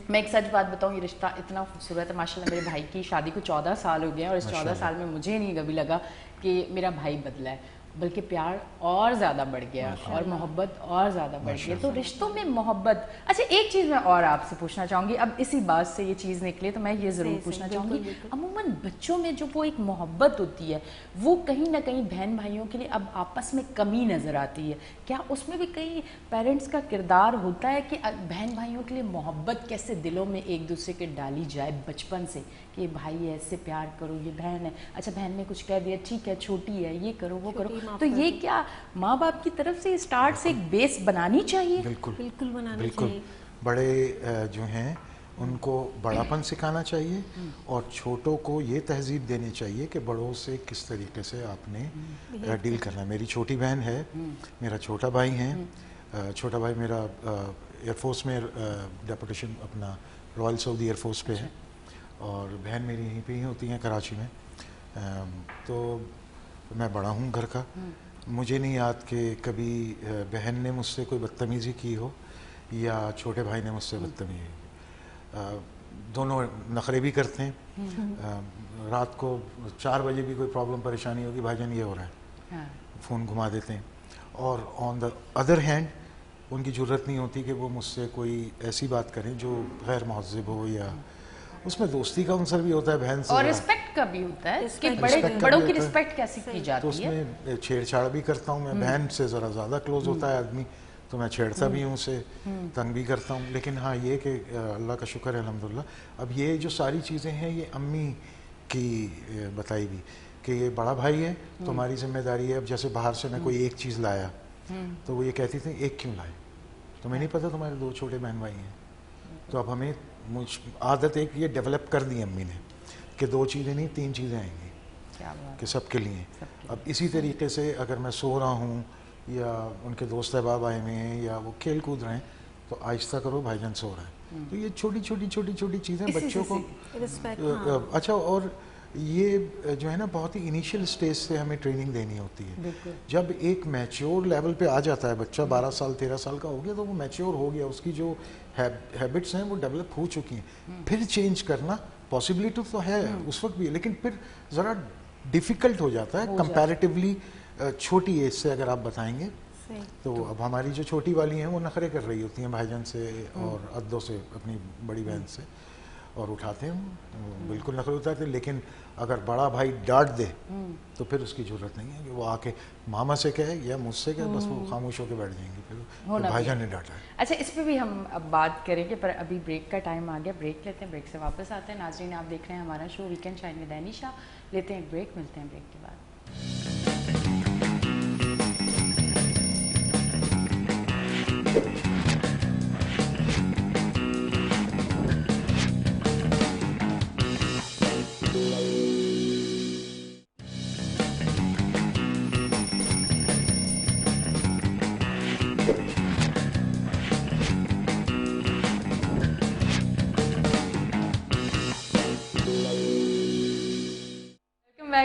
मैं एक सच बात बताऊँ, ये रिश्ता इतना खूबसूरत है माशाल्लाह। मेरे भाई की शादी को 14 साल हो गए और इस 14 साल में मुझे नहीं कभी लगा कि मेरा भाई बदला है, बल्कि प्यार और ज़्यादा बढ़ गया और मोहब्बत और ज़्यादा बढ़ गई। तो रिश्तों में मोहब्बत। अच्छा, एक चीज़ मैं और आपसे पूछना चाहूँगी, अब इसी बात से ये चीज़ निकले तो मैं ये ज़रूर पूछना चाहूँगी, अमूमन बच्चों में जो वो एक मोहब्बत होती है वो कहीं ना कहीं बहन भाइयों के लिए अब आपस में कमी नज़र आती है, क्या उसमें भी कई पेरेंट्स का किरदार होता है कि बहन भाइयों के लिए मोहब्बत कैसे दिलों में एक दूसरे के डाली जाए बचपन से, कि भाई ऐसे प्यार करो, ये बहन है, अच्छा बहन ने कुछ कह दिया ठीक है, छोटी है, ये करो वो करो, तो ये क्या माँ बाप की तरफ से स्टार्ट से एक बेस बनानी चाहिए? बिल्कुल बिल्कुल बनानी बिल्कुल चाहिए। बड़े जो हैं उनको बड़ापन सिखाना चाहिए और छोटों को ये तहजीब देनी चाहिए कि बड़ों से किस तरीके से आपने डील करना है। मेरी छोटी बहन है, मेरा छोटा भाई है, छोटा भाई मेरा एयरफोर्स में डेपुटेशन अपना रॉयल सऊदी एयरफोर्स पे है और बहन मेरी यहीं पे ही होती हैं कराची में। तो मैं बड़ा हूँ घर का, मुझे नहीं याद कि कभी बहन ने मुझसे कोई बदतमीज़ी की हो या छोटे भाई ने मुझसे बदतमीज़ी। दोनों नखरे भी करते हैं। रात को 4 बजे भी कोई प्रॉब्लम परेशानी होगी, भाईजान ये हो रहा है, फ़ोन घुमा देते हैं। और ऑन द अदर हैंड उनकी ज़रूरत नहीं होती कि वो मुझसे कोई ऐसी बात करें जो गैर महज़्ज़ब हो, या उसमें दोस्ती का अंसर भी होता है बहन से, और रिस्पेक्ट का भी होता है कि बड़ों की रिस्पेक्ट कैसे की जाती तो उसमें छेड़छाड़ भी करता हूँ मैं। बहन से ज़रा ज़्यादा क्लोज होता है आदमी तो मैं छेड़ता भी हूँ उसे, तंग भी करता हूँ। लेकिन हाँ ये कि अल्लाह का शुक्र है अल्हम्दुलिल्लाह, अब ये जो सारी चीज़ें हैं ये अम्मी की बताई भी कि ये बड़ा भाई है तो हमारी जिम्मेदारी है। अब जैसे बाहर से मैं कोई एक चीज़ लाया तो वो ये कहती थी एक क्यों लाए, तुम्हें नहीं पता तुम्हारे 2 छोटे बहन भाई हैं? तो अब हमें आदत एक ये डेवलप कर दी अम्मी ने कि 2 चीज़ें नहीं 3 चीज़ें आएंगी कि सबके लिए। अब इसी तरीके से अगर मैं सो रहा हूँ या उनके दोस्त अहबाब आए हुए हैं या वो खेल कूद रहे हैं तो आहिस्ता करो भाईजान सो रहा है। तो ये छोटी छोटी चीज़ें बच्चों को अच्छा, और ये जो है ना बहुत ही इनिशियल स्टेज से हमें ट्रेनिंग देनी होती है। जब एक मैच्योर लेवल पे आ जाता है बच्चा, 12 साल 13 साल का हो गया तो वो मैच्योर हो गया, उसकी जो हैबिट्स हैं वो डेवलप हो चुकी हैं। फिर चेंज करना पॉसिबिलिटी तो है उस वक्त भी, लेकिन फिर ज़रा डिफ़िकल्ट हो जाता है कंपैरेटिवली छोटी एज से अगर आप बताएंगे तो अब हमारी जो छोटी वाली हैं वो नखरे कर रही होती हैं भाईजान से और अद्दों से, अपनी बड़ी बहन से, और उठाते हैं, बिल्कुल नखरे उतारते हैं। लेकिन अगर बड़ा भाई डांट दे तो फिर उसकी ज़रूरत नहीं है कि वो आके मामा से कहे या मुझसे कहे, बस वो खामोश होकर बैठ जाएंगी फिर भाईजान ने डांटा है। अच्छा, इस पे भी हम अब बात करेंगे, पर अभी ब्रेक का टाइम आ गया, ब्रेक लेते हैं, ब्रेक से वापस आते हैं। नाज़रीन, आप देख रहे हैं हमारा show weekend shine with Anisha. लेते हैं ब्रेक, मिलते हैं ब्रेक के बाद।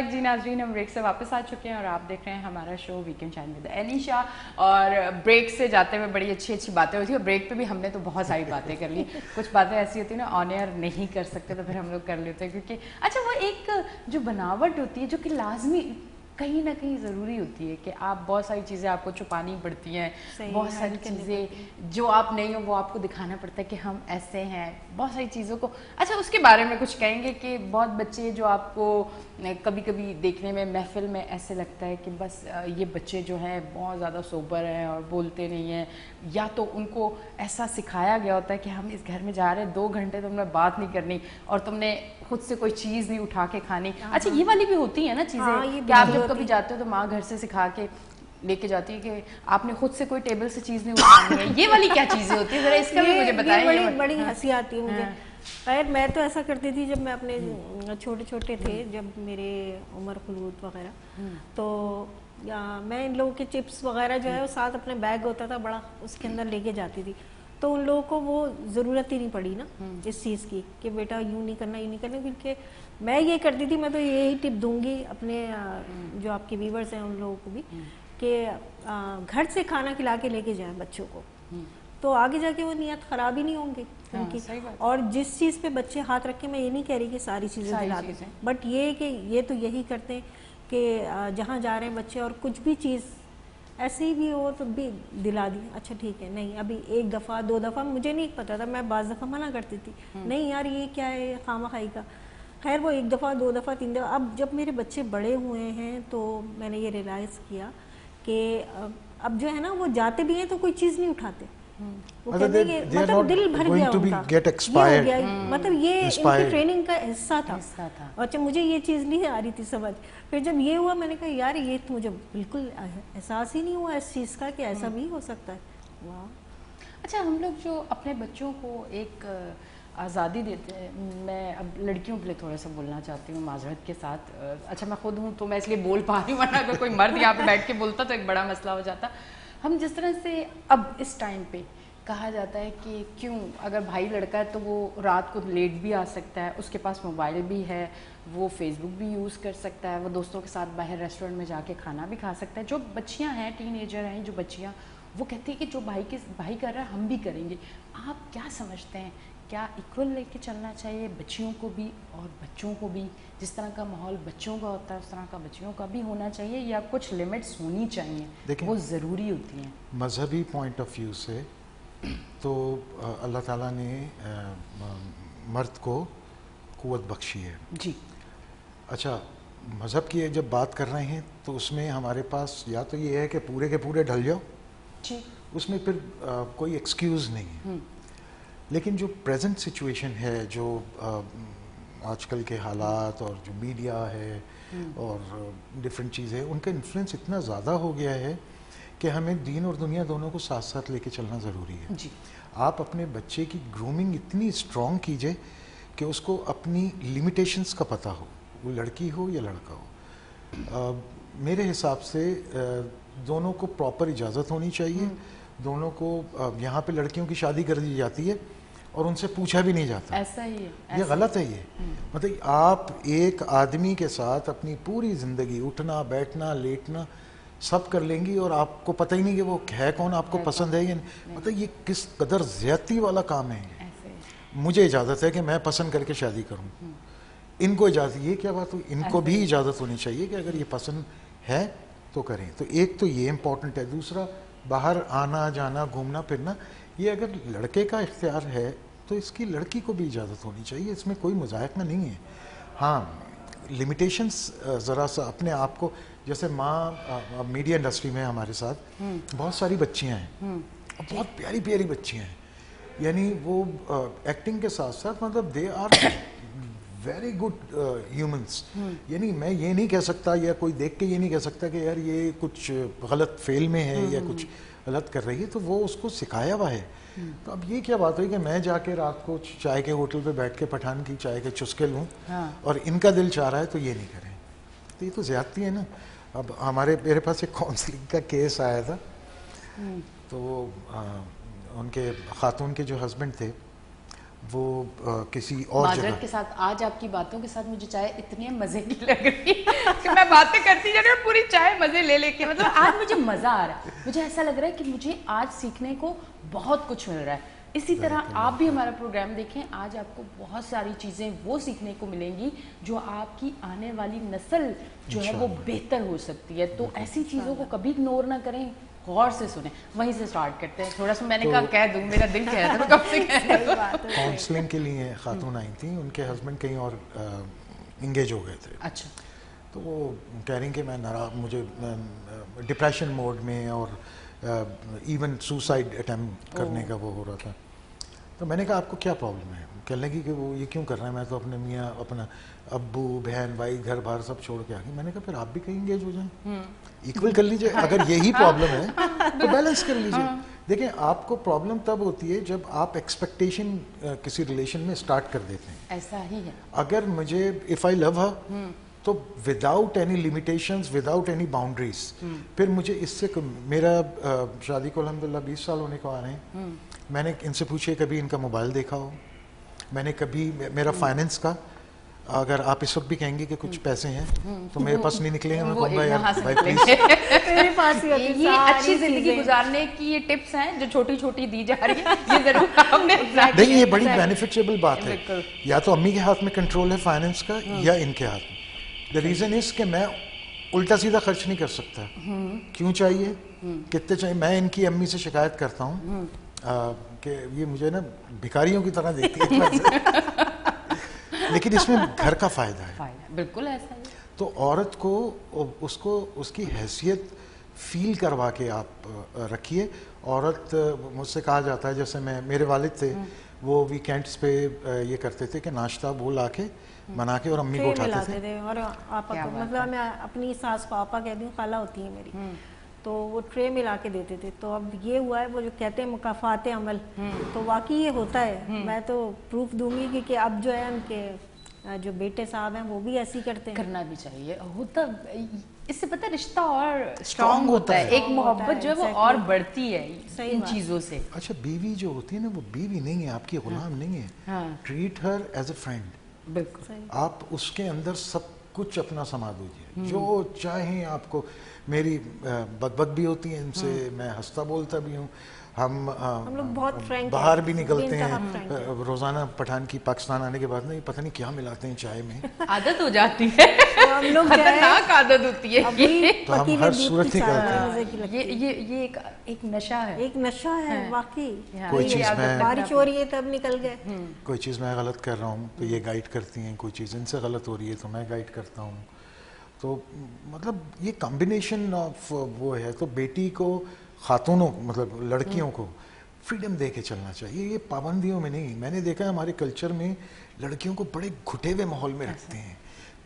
जी नाज़रीन, हम ब्रेक से वापस आ चुके हैं और आप देख रहे हैं हमारा show weekend shine with Anisha. और ब्रेक से जाते हुए बड़ी अच्छी अच्छी बातें होती है। ब्रेक पे भी हमने तो बहुत सारी बातें कर ली। कुछ बातें ऐसी होती है ना ऑन एयर नहीं कर सकते, तो फिर हम लोग कर लेते हैं, क्योंकि अच्छा वो एक जो बनावट होती है जो कि लाजमी कहीं ना कहीं ज़रूरी होती है कि आप बहुत सारी चीज़ें आपको छुपानी पड़ती हैं, बहुत सारी चीज़ें जो आप नहीं हो वो आपको दिखाना पड़ता है कि हम ऐसे हैं, बहुत सारी चीज़ों को। अच्छा, उसके बारे में कुछ कहेंगे कि बहुत बच्चे जो आपको कभी कभी देखने में महफिल में ऐसे लगता है कि बस ये बच्चे जो हैं बहुत ज़्यादा सोबर हैं और बोलते नहीं हैं, या तो उनको ऐसा सिखाया गया होता है कि हम इस घर में जा रहे हैं 2 घंटे तुमने बात नहीं करनी और तुमने खुद से कोई चीज़ नहीं उठा के खानी। अच्छा, ये वाली भी होती है ना चीज़ें कि आप जब कभी जाते हो तो माँ घर से सिखा के लेके जाती है कि आपने खुद से कोई टेबल से चीज़ नहीं उठानी है। ये वाली क्या चीज़ें होती है, जरा इसका भी मुझे बताइए। बड़ी हंसी आती है मुझे। खैर, मैं तो ऐसा करती थी जब मैं अपने छोटे छोटे थे, जब मेरे उमर खुलूद वगैरह, तो या मैं इन लोगों के चिप्स वगैरह जो है वो साथ अपने बैग होता था बड़ा, उसके अंदर लेके जाती थी। तो उन लोगों को वो ज़रूरत ही नहीं पड़ी ना इस चीज़ की कि बेटा यूँ नहीं करना, यूँ नहीं करना, क्योंकि मैं ये करती थी। मैं तो यही टिप दूंगी अपने जो आपके व्यूवर्स हैं उन लोगों को भी कि घर से खाना खिला के लेके जाएं बच्चों को, तो आगे जाके वो नियत ख़राब ही नहीं होंगी उनकी। और जिस चीज़ पे बच्चे हाथ रख के, मैं ये नहीं कह रही कि सारी चीज़ें दिलाते हैं, बट ये कि ये तो यही करते हैं कि जहाँ जा रहे हैं बच्चे और कुछ भी चीज़ ऐसे ही भी हो तो भी दिला दी। अच्छा ठीक है, नहीं अभी 1 दफ़ा 2 दफ़ा मुझे नहीं पता था, मैं बाज़ दफ़ा मना करती थी, नहीं यार ये क्या है खामा खाई का। खैर वो 1 दफ़ा 2 दफ़ा 3 दफ़ा, अब जब मेरे बच्चे बड़े हुए हैं तो मैंने ये रियलाइज़ किया कि अब जो है ना वो जाते भी हैं तो कोई चीज़ नहीं उठाते। वो कहते हैं कि मतलब दिल भर गया उनका, ये हो गया, मतलब ये इनकी ट्रेनिंग का हिस्सा था। अच्छा, मुझे ये चीज़ नहीं आ रही थी समझ। फिर जब ये हुआ मैंने कहा यार ये तो मुझे बिल्कुल एहसास ही नहीं हुआ इस चीज़ का कि ऐसा भी हो सकता है। वाह। अच्छा, हम लोग जो अपने बच्चों को एक आज़ादी देते हैं, मैं अब लड़कियों के लिए थोड़ा सा बोलना चाहती हूँ माजरत के साथ। अच्छा, मैं खुद हूँ तो मैं इसलिए बोल पा रही हूँ, वरना अगर कोई मर्द यहाँ पे बैठ के बोलता तो एक बड़ा मसला हो जाता। हम जिस तरह से अब इस टाइम पे कहा जाता है कि क्यों, अगर भाई लड़का है तो वो रात को लेट भी आ सकता है, उसके पास मोबाइल भी है, वो फेसबुक भी यूज़ कर सकता है, वो दोस्तों के साथ बाहर रेस्टोरेंट में जाके खाना भी खा सकता है। जो बच्चियाँ हैं, टीनेजर हैं जो बच्चियाँ, वो कहती है कि जो भाई कर रहा है हम भी करेंगे। आप क्या समझते हैं, क्या इक्वल लेके चलना चाहिए बच्चियों को भी और बच्चों को भी? जिस तरह का माहौल बच्चों का होता है उस तरह का बच्चियों का भी होना चाहिए, या कुछ लिमिट्स होनी चाहिए, वो ज़रूरी होती हैं? मजहबी पॉइंट ऑफ व्यू से तो अल्लाह ताला ने मर्द को क़ुव्वत बख्शी है जी। अच्छा, मज़हब की जब बात कर रहे हैं तो उसमें हमारे पास या तो ये है कि पूरे के पूरे ढल जाओ जी, उसमें फिर कोई एक्सक्यूज़ नहीं है। लेकिन जो प्रेजेंट सिचुएशन है, जो आजकल के हालात और जो मीडिया है और डिफरेंट चीज़ें, उनका इन्फ्लुएंस इतना ज़्यादा हो गया है कि हमें दीन और दुनिया दोनों को साथ साथ लेके चलना ज़रूरी है जी। आप अपने बच्चे की ग्रूमिंग इतनी स्ट्रॉन्ग कीजिए कि उसको अपनी लिमिटेशंस का पता हो, वो लड़की हो या लड़का हो। मेरे हिसाब से दोनों को प्रॉपर इजाज़त होनी चाहिए। दोनों को यहाँ पे लड़कियों की शादी कर दी जाती है और उनसे पूछा भी नहीं जाता। ऐसा ही है, ये गलत है। ये मतलब आप एक आदमी के साथ अपनी पूरी ज़िंदगी उठना बैठना लेटना सब कर लेंगी और आपको पता ही नहीं कि वो है कौन, आपको पसंद है या नहीं। मतलब ये किस कदर ज़्यादती वाला काम है। मुझे इजाज़त है कि मैं पसंद करके शादी करूं, इनको इजाज़त, ये क्या बात हुई, इनको भी इजाज़त होनी चाहिए कि अगर ये पसंद है तो करें। तो एक तो ये इम्पोर्टेंट है। दूसरा, बाहर आना जाना घूमना फिरना, ये अगर लड़के का इख्तियार है तो इसकी लड़की को भी इजाज़त होनी चाहिए, इसमें कोई मुज़ायक़ा नहीं है। हाँ, लिमिटेशंस ज़रा सा अपने आप को, जैसे माँ मीडिया इंडस्ट्री में हमारे साथ बहुत सारी बच्चियाँ हैं, बहुत प्यारी प्यारी बच्चियाँ हैं, यानी वो एक्टिंग के साथ साथ मतलब they are very good humans. यानी मैं ये नहीं कह सकता या कोई देख के ये नहीं कह सकता कि यार ये कुछ गलत फेल में है या कुछ गलत कर रही है, तो वो उसको सिखाया हुआ है। तो अब ये क्या बात हुई कि मैं जाके रात को चाय के होटल पे बैठ के पठान की चाय के चुस्के लूँ और इनका दिल चाह रहा है तो ये नहीं करें, तो ये तो ज़्यादती है ना। अब मेरे पास एक काउंसलिंग का केस आया था, तो उनके खातून के जो हस्बैंड थे वो किसी और जगह के साथ, आज आपकी बातों के साथ मुझे चाय इतने मजे की लग रही है कि मैं बातें करती जा रही हूँ पूरी चाय मजे ले लेके, मतलब आज मुझे मजा आ रहा है, मुझे ऐसा लग रहा है कि मुझे आज सीखने को बहुत कुछ मिल रहा है। इसी तरह आप भी हमारा प्रोग्राम देखें, आज आपको बहुत सारी चीज़ें वो सीखने को मिलेंगी जो आपकी आने वाली नस्ल जो है वो बेहतर हो सकती है। तो ऐसी चीज़ों को कभी इग्नोर ना करें, गौर से सुने। वहीं से स्टार्ट करते हैं थोड़ा सा। मैंने कहा कह दूं, मेरा दिल कह रहा था कब से कह दूं। काउंसलिंग के लिए खातून आई थी, उनके हस्बैंड कहीं और इंगेज हो गए थे। अच्छा। तो वो कह रही कि मैं मुझे डिप्रेशन मोड में और इवन सुसाइड अटेम्प्ट करने का वो हो रहा था। तो मैंने कहा आपको क्या प्रॉब्लम है? कहने लगी कि वो ये क्यों कर रहा है, मैं तो अपने मियाँ अपना अब्बू बहन भाई घर बार सब छोड़ के आ गई। मैंने कहा फिर आप भी कहीं इंगेज हो जाएं, इक्वल कर लीजिए। अगर यही प्रॉब्लम है तो बैलेंस कर लीजिए। देखिए, आपको प्रॉब्लम तब होती है जब आप एक्सपेक्टेशन किसी रिलेशन में स्टार्ट कर देते हैं। ऐसा ही है। अगर मुझे इफ़ आई लव हर तो without any limitations, without any boundaries, फिर मुझे इससे मेरा शादी को अल्हम्दुलिल्लाह 20 साल होने को आ रहे हैं। मैंने इनसे पूछे कभी इनका मोबाइल देखा हो, मैंने कभी मेरा फाइनेंस का, अगर आप इस वक्त भी कहेंगे कि कुछ पैसे हैं तो मेरे पास नहीं निकलेंगे, मैं कहूँगा यार भाई प्लीज मेरे पास ही ये अच्छी जिंदगी गुजारने की ये टिप्स हैं जो छोटी छोटी दी जा रही है, ये जरूर आपने नहीं, ये बड़ी बेनिफिटेबल बात है। या तो अम्मी के हाथ में कंट्रोल है फाइनेंस का या इनके हाथ में। द रीजन इज कि मैं उल्टा सीधा खर्च नहीं कर सकता। क्यों चाहिए, कितने चाहिए? मैं इनकी अम्मी से शिकायत करता हूँ कि ये मुझे ना भिखारियों की तरह देती है लेकिन इसमें घर का फायदा है। बिल्कुल ऐसा है। तो औरत को उसको उसकी हैसियत फील करवा के आप रखिए। औरत, मुझसे कहा जाता है, जैसे मेरे वालिद थे, वो वीकेंड्स पे ये करते थे कि नाश्ता वो ला के बना के और अम्मी को उठाते थे। और आपा को, मतलब मैं अपनी सास को आपा कहती हूँ, खाला होती है मेरी, तो वो ट्रे में ला के देते थे। तो अब ये हुआ है, वो जो कहते हैं मुकाफात अमल, तो वाकई ये होता है। मैं तो प्रूफ दूंगी कि अब जो है उनके जो बेटे साहब हैं वो भी ऐसी करते हैं। करना भी चाहिए, होता इससे पता रिश्ता और स्ट्रॉन्ग होता है, एक मोहब्बत जो है वो और बढ़ती है इन चीजों से। अच्छा, बीवी जो होती है ना, वो बीवी नहीं है, आपकी गुलाम नहीं है। Treat her as a friend. बिल्कुल। आप उसके अंदर सब कुछ अपना समा दीजिए, जो चाहे आपको। मेरी बकबक भी होती है इनसे, मैं हंसता बोलता भी हूँ। हम लोग बहुत फ्रैंक बाहर भी निकलते हैं रोजाना। पठान की पाकिस्तान आने के बाद ना, ये पता नहीं क्या मिलाते हैं चाय में, आदत हो जाती है। हम लोग खतरनाक आदत होती है तो हम हर सूरत निकलते हैं। ये एक नशा है, एक नशा है वाकई। कोई चीज़ में बारिश हो रही है तब निकल गए, कोई चीज़ मैं गलत कर रहा हूँ तो ये गाइड करती हैं, कोई चीज़ इनसे गलत हो रही है तो मैं गाइड करता हूँ। तो मतलब ये कॉम्बिनेशन ऑफ वो है। तो बेटी को, खातूनों मतलब लड़कियों को फ्रीडम दे के चलना चाहिए, ये पाबंदियों में नहीं। मैंने देखा है हमारे कल्चर में लड़कियों को बड़े घुटे हुए माहौल में रखते हैं,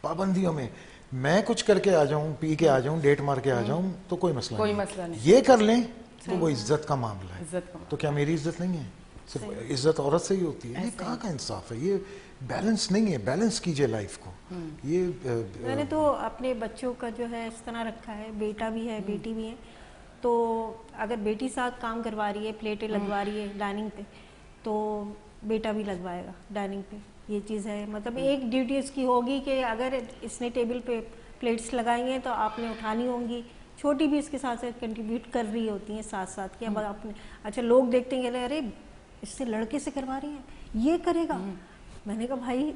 पाबंदियों में। मैं कुछ करके आ जाऊं, पी के आ जाऊं, डेट मार के आ जाऊं तो कोई मसला नहीं। ये कर लें तो वो इज्जत का मामला है। तो क्या मेरी इज्जत नहीं है? सिर्फ इज्जत औरत से ही होती है? ये कहाँ का इंसाफ है? ये बैलेंस नहीं है। बैलेंस कीजिए लाइफ को। ये मैंने तो अपने बच्चों का जो है इस तरह रखा है, बेटा भी है बेटी भी है। तो अगर बेटी साथ काम करवा रही है, प्लेटें लगवा रही है डाइनिंग पे, तो बेटा भी लगवाएगा डाइनिंग पे। ये चीज़ है, मतलब एक ड्यूटी इसकी होगी कि अगर इसने टेबल पे प्लेट्स लगाएंगे तो आपने उठानी होंगी। छोटी भी इसके साथ साथ कंट्रीब्यूट कर रही होती हैं साथ साथ कि अब आपने, अच्छा लोग देखते हैं अरे इससे लड़के से करवा रही हैं, ये करेगा। मैंने कहा भाई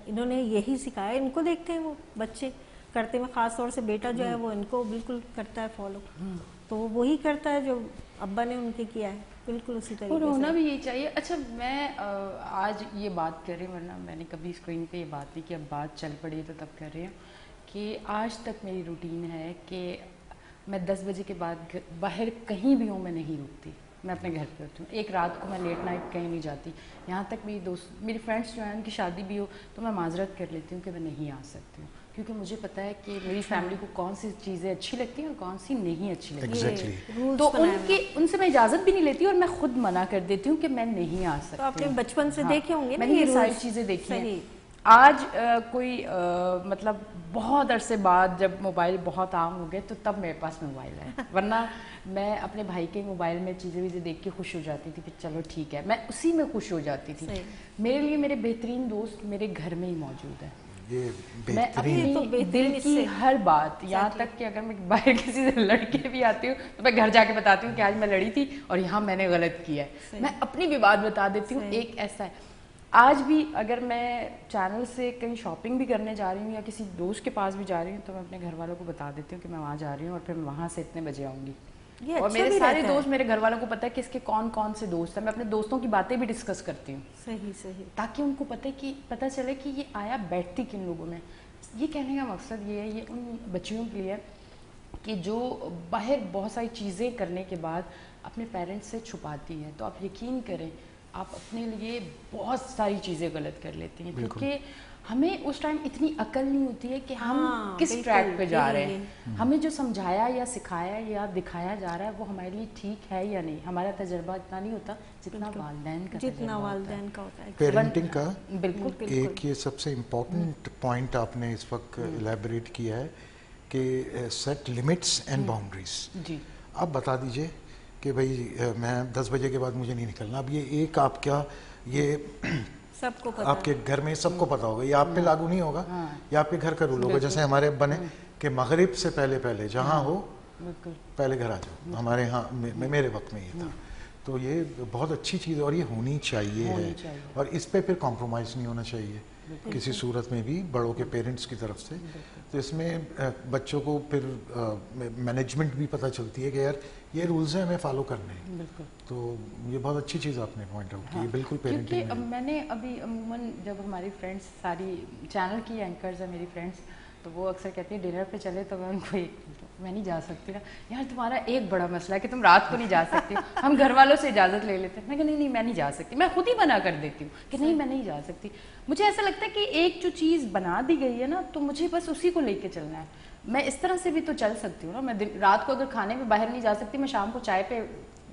इन्होंने यही सिखाया, इनको देखते हैं वो बच्चे, करते हैं, ख़ास तौर से बेटा जो है वो इनको बिल्कुल करता है फॉलो, तो वही करता है जो अब्बा ने उनके किया है, बिल्कुल उसी तरीके और से होना भी यही चाहिए। अच्छा, मैं आज ये बात कर रही हूँ, वरना मैंने कभी स्क्रीन पे ये बात नहीं की, अब बात चल पड़ी तो तब कर रही हूँ कि आज तक मेरी रूटीन है कि मैं 10 बजे के बाद बाहर कहीं भी हूँ मैं नहीं रुकती, मैं अपने घर पे होती हूँ। एक रात को मैं लेट नाइट कहीं नहीं जाती। यहाँ तक मेरी फ्रेंड्स जो हैं उनकी शादी भी हो तो मैं माजरत कर लेती हूँ कि मैं नहीं आ सकती हूँ, क्योंकि मुझे पता है कि मेरी फैमिली को कौन सी चीज़ें अच्छी लगती हैं और कौन सी नहीं अच्छी लगती exactly. तो उनसे मैं इजाज़त भी नहीं लेती और मैं खुद मना कर देती हूँ कि मैं नहीं आ सकती। तो आपने बचपन से देखे होंगे मैंने ये सारी चीज़ें देखी हैं। आज मतलब बहुत अरसे बाद जब मोबाइल बहुत आम हो गए तो तब मेरे पास मोबाइल है, वरना मैं अपने भाई के मोबाइल में चीज़ें देख के खुश हो जाती थी कि चलो ठीक है, मैं उसी में खुश हो जाती थी। मेरे लिए मेरे बेहतरीन दोस्त मेरे घर में ही मौजूद है। मैं अपनी दिल की हर बात, यहाँ तक कि अगर मैं बाहर किसी से लड़के भी आती हूँ तो मैं घर जाके बताती हूँ कि आज मैं लड़ी थी और यहाँ मैंने गलत किया है, मैं अपनी भी बात बता देती हूँ। एक ऐसा है, आज भी अगर मैं चैनल से कहीं शॉपिंग भी करने जा रही हूँ या किसी दोस्त के पास भी जा रही हूँ तो मैं अपने घर वालों को बता देती हूँ कि मैं वहाँ जा रही हूँ और फिर मैं वहाँ से इतने बजे आऊँगी। और अच्छा मेरे सारे दोस्त, मेरे घर वालों को पता है कि इसके कौन कौन से दोस्त हैं, मैं अपने दोस्तों की बातें भी डिस्कस करती हूँ। सही ताकि उनको पता चले कि ये आया बैठती किन लोगों में। ये कहने का मकसद ये है, ये उन बच्चियों के लिए कि जो बाहर बहुत सारी चीज़ें करने के बाद अपने पेरेंट्स से छुपाती है, तो आप यकीन करें आप अपने लिए बहुत सारी चीज़ें गलत कर लेती हैं, क्योंकि हमें उस टाइम इतनी अकल नहीं होती है कि हम किस ट्रैक पे जा रहे हैं। हमें जो समझाया या सिखाया या दिखाया जा रहा है वो हमारे लिए ठीक है या नहीं, हमारा तजर्बा इतना नहीं होता जितना वालिदैन का होता है। पेरेंटिंग का बिल्कुल एक ये सबसे इम्पोर्टेंट पॉइंट आपने इस वक्त इलेबोरेट किया है कि सेट लिमिट्स एंड बाउंड्रीज। जी, आप बता दीजिए कि भाई मैं 10 बजे के बाद मुझे नहीं निकलना। अब ये एक आपका ये सबको पता, आपके घर में सबको पता होगा, ये आप पे लागू नहीं होगा, ये आपके घर का रूल होगा। जैसे हमारे बने कि मगरिब से पहले जहाँ हो पहले घर आ जाओ, हमारे यहाँ मेरे वक्त में ये था। तो ये बहुत अच्छी चीज़ और ये होनी चाहिए और इस पे फिर कॉम्प्रोमाइज़ नहीं होना चाहिए किसी सूरत में भी बड़ों के पेरेंट्स की तरफ से। तो इसमें बच्चों को फिर मैनेजमेंट भी पता चलती है कि यार ये रूल्स हैं हमें फॉलो करने हैं। तो ये बहुत अच्छी चीज़ आपने पॉइंट आउट की, बिल्कुल पेरेंटिंग। क्योंकि मैंने अभी अमूमन जब हमारी फ्रेंड्स सारी चैनल की एंकर्स हैं मेरी फ्रेंड्स, तो वो अक्सर कहती है डिनर पे चले, तो मैं उनको मैं नहीं जा सकती ना यार, तुम्हारा एक बड़ा मसला है कि तुम रात को नहीं जा सकती, हम घर वालों से इजाज़त ले लेते हैं। मैं कहा नहीं मैं नहीं जा सकती, मैं खुद ही मना कर देती हूँ कि नहीं मैं नहीं जा सकती। मुझे ऐसा लगता है कि एक जो चीज़ बना दी गई है ना, तो मुझे बस उसी को लेके चलना है। मैं इस तरह से भी तो चल सकती हूँ ना, मैं रात को अगर खाने में बाहर नहीं जा सकती, मैं शाम को चाय पे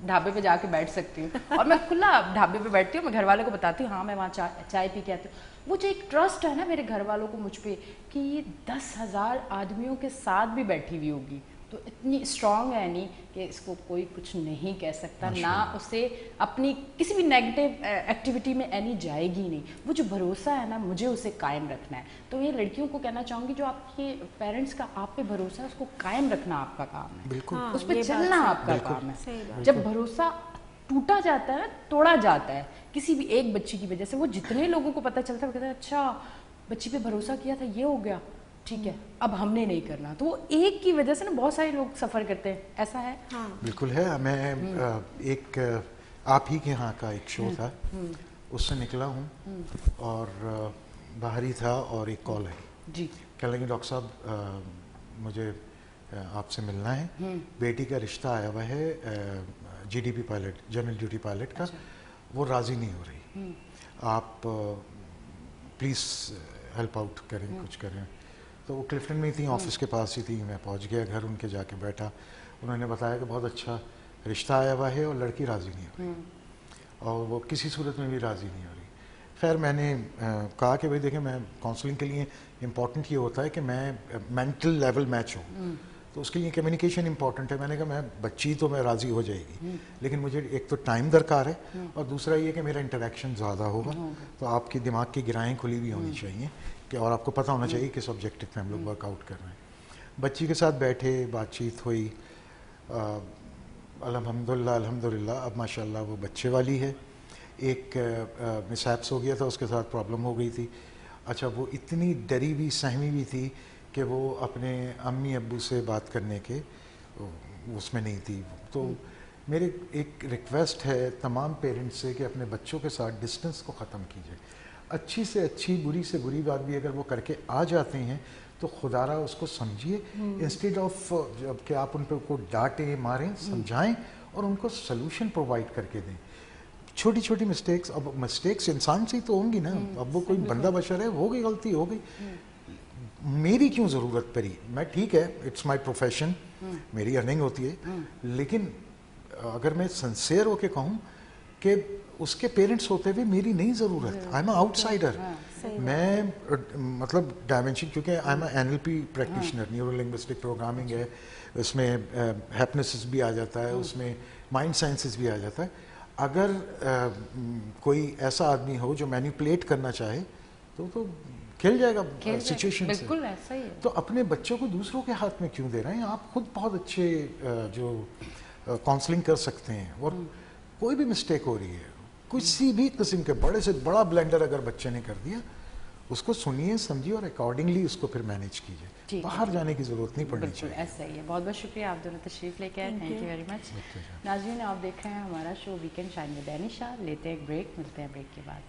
ढाबे पे जाके बैठ सकती हूँ और मैं खुला ढाबे पे बैठती हूँ, मैं घर वालों को बताती हूँ हाँ मैं वहाँ चाय पी के आती हूँ। वो जो एक ट्रस्ट है ना मेरे घर वालों को मुझ पे कि ये 10,000 आदमियों के साथ भी बैठी हुई होगी, तो इतनी स्ट्रांग है नहीं कि इसको कोई कुछ नहीं कह सकता, ना उसे अपनी किसी भी नेगेटिव एक्टिविटी में एनी जाएगी नहीं। वो जो भरोसा है ना, मुझे उसे कायम रखना है। तो ये लड़कियों को कहना चाहूँगी, जो आपके पेरेंट्स का आप पे भरोसा है उसको कायम रखना आपका काम है, बिल्कुल उस पर चलना आपका काम है। जब भरोसा टूटा जाता है, तोड़ा जाता है किसी भी एक बच्ची की वजह से, वो जितने लोगों को पता चलता है वो कहता है अच्छा बच्ची पे भरोसा किया था ये हो गया, ठीक है अब हमने नहीं करना। तो वो एक की वजह से ना बहुत सारे लोग सफ़र करते हैं, ऐसा है। बिल्कुल है। मैं एक आप ही के यहाँ का एक शो था, उससे निकला हूँ और बाहर ही था और एक कॉल है जी, कह लगे डॉक्टर साहब मुझे आपसे मिलना है, बेटी का रिश्ता आया हुआ है GDP pilot, general duty pilot का, वो राज़ी नहीं हो रही, आप प्लीज़ हेल्प आउट करें, कुछ करें। तो वो क्लिफ्टन में ही थी, ऑफिस के पास ही थी। मैं पहुंच गया घर, उनके जाके बैठा, उन्होंने बताया कि बहुत अच्छा रिश्ता आया हुआ है और लड़की राज़ी नहीं हो रही और वो किसी सूरत में भी राज़ी नहीं हो रही। खैर मैंने कहा कि भाई देखें, मैं काउंसलिंग के लिए इम्पॉर्टेंट ये होता है कि मैं मेंटल लेवल मैच हूँ, तो उसके लिए कम्युनिकेशन इंपॉर्टेंट है। मैंने कहा मैं बच्ची तो मैं राज़ी हो जाएगी, लेकिन मुझे एक तो टाइम दरकार है और दूसरा ये कि मेरा इंटरेक्शन ज़्यादा होगा, तो आपके दिमाग की गिराएँ खुली भी होनी चाहिए कि और आपको पता होना चाहिए किस ऑब्जेक्टिव में हम लोग वर्कआउट कर रहे हैं। बच्ची के साथ बैठे, बातचीत हुई, अल्हम्दुलिल्लाह अब माशाल्लाह वो बच्चे वाली है। एक मिसहैप्स हो गया था, उसके साथ प्रॉब्लम हो गई थी। अच्छा वो इतनी डरी हुई सहमी हुई थी कि वो अपने अम्मी अब्बू से बात करने के उसमें नहीं थी। तो मेरे एक रिक्वेस्ट है तमाम पेरेंट्स से कि अपने बच्चों के साथ डिस्टेंस को ख़त्म कीजिए। अच्छी से अच्छी, बुरी से बुरी बात भी अगर वो करके आ जाते हैं तो खुदारा उसको समझिए, इंस्टेड ऑफ कि आप उन पर को डांटें मारें, समझाएं और उनको सलूशन प्रोवाइड करके दें। छोटी छोटी मिस्टेक्स, अब मिस्टेक्स इंसान से ही तो होंगी ना, अब वो कोई बंदा बशर है, हो गई गलती हो गई, मेरी क्यों ज़रूरत पड़ी? मैं ठीक है, इट्स माय प्रोफेशन, मेरी अर्निंग होती है, लेकिन अगर मैं सिंसियर होके कहूँ कि उसके पेरेंट्स होते हुए मेरी नहीं ज़रूरत, आई एम आउटसाइडर। मैं मतलब डायमेंशन, क्योंकि I am NLP practitioner, neuro linguistic programming है, उसमें हैप्नेसिस भी आ जाता है, उसमें माइंड साइंसेस भी आ जाता है। अगर कोई ऐसा आदमी हो जो मैनिपुलेट करना चाहे तो खेल जाएगा सिचुएशन से। बिल्कुल ऐसा ही है। तो अपने बच्चों को दूसरों के हाथ में क्यों दे रहे हैं? आप खुद बहुत अच्छे जो काउंसलिंग कर सकते हैं, और कोई भी मिस्टेक हो रही है, किसी भी किस्म के बड़े से बड़ा ब्लेंडर अगर बच्चे ने कर दिया, उसको सुनिए, समझिए और अकॉर्डिंगली उसको फिर मैनेज कीजिए। बाहर जाने की ज़रूरत नहीं पड़नी चाहिए। ऐसा ही है। बहुत बहुत शुक्रिया आप दोनों तशरीफ़ लेके आए, थैंक यू वेरी मच। नाज़रीन, आप देख रहे हैं हमारा show weekend shine with Anisha. लेते हैं एक ब्रेक, मिलते हैं ब्रेक के बाद।